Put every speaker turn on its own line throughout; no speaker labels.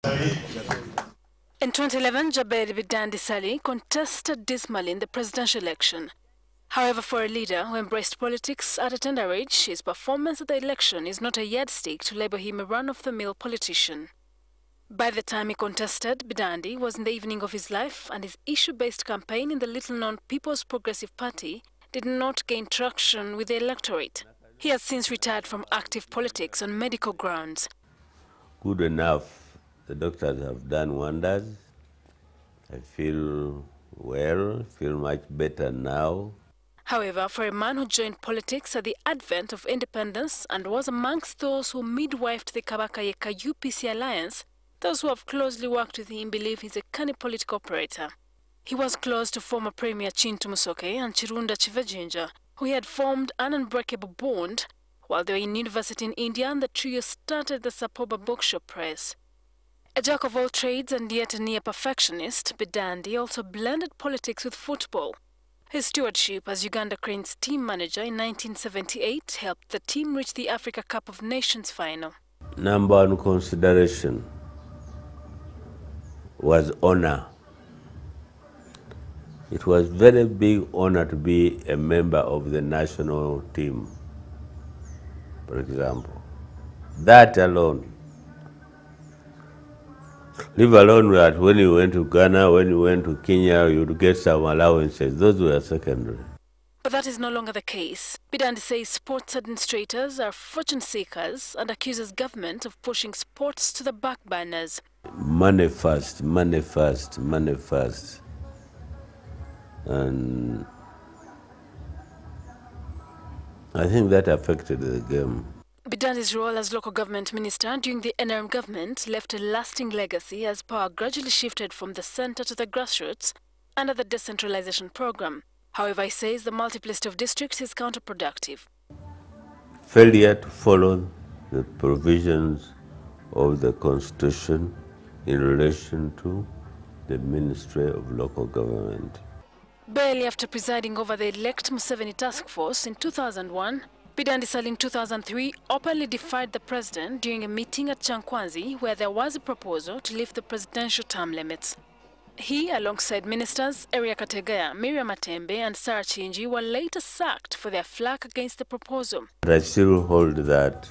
In 2011, Bidandi Ssali contested dismally in the presidential election. However, for a leader who embraced politics at a tender age, his performance at the election is not a yardstick to label him a run-of-the-mill politician. By the time he contested, Bidandi was in the evening of his life, and his issue-based campaign in the little-known People's Progressive Party did not gain traction with the electorate. He has since retired from active politics on medical grounds.
Good enough. The doctors have done wonders. I feel well, feel much better now.
However, for a man who joined politics at the advent of independence and was amongst those who midwifed the Kabaka Yeka UPC alliance, those who have closely worked with him believe he's a canny political operator. He was close to former Premier Chintu Musoke and Chirunda Chivajinja, who he had formed an unbreakable bond while they were in university in India, and the trio started the Sapoba bookshop press. A jack of all trades and yet a near perfectionist, Bidandi also blended politics with football. His stewardship as Uganda Cranes team manager in 1978 helped the team reach the Africa Cup of Nations final.
Number one consideration was honor. It was very big honor to be a member of the national team, for example. That alone. Leave alone that when you went to Ghana, when you went to Kenya, you would get some allowances. Those were secondary.
But that is no longer the case. Bidandi says sports administrators are fortune seekers and accuses government of pushing sports to the back burners.
Money first, money first, money first. And I think that affected the game.
Bidandi's role as local government minister during the NRM government left a lasting legacy as power gradually shifted from the center to the grassroots under the decentralization program. However, he says the multiplicity of districts is counterproductive.
Failure to follow the provisions of the Constitution in relation to the Ministry of Local Government.
Barely after presiding over the elect Museveni task force in 2001, Bidandi Ssali in 2003 openly defied the president during a meeting at Chankwanzi where there was a proposal to lift the presidential term limits. He, alongside ministers Eria Kategaya, Miriam Matembe and Sarah Chinji, were later sacked for their flack against the proposal.
But I still hold that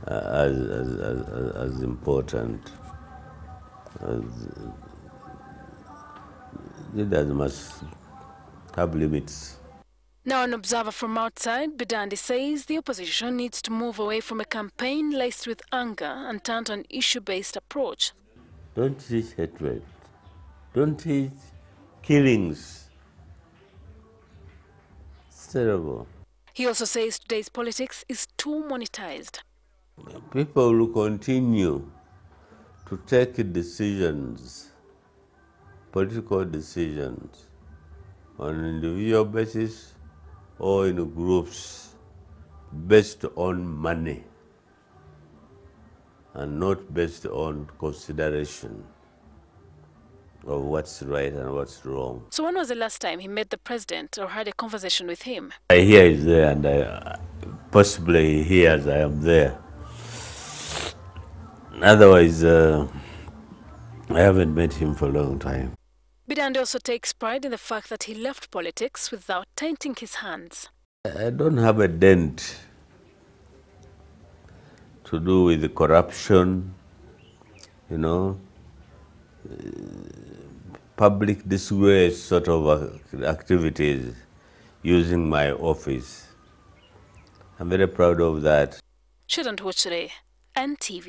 as important. Leaders must have limits.
Now an observer from outside, Bidandi says the opposition needs to move away from a campaign laced with anger and turn to an issue-based approach.
Don't teach hatred. Don't teach killings. It's terrible.
He also says today's politics is too monetized.
People will continue to take decisions, political decisions, on an individual basis or in groups based on money and not based on consideration of what's right and what's wrong.
So when was the last time he met the president or had a conversation with him?
I hear he's there, and possibly he hears I am there. Otherwise, I haven't met him for a long time.
Bidandi also takes pride in the fact that he left politics without tainting his hands.
I don't have a dent to do with the corruption, you know, public disgrace sort of activities using my office. I'm very proud of that.
Shouldn't watch today, NTV.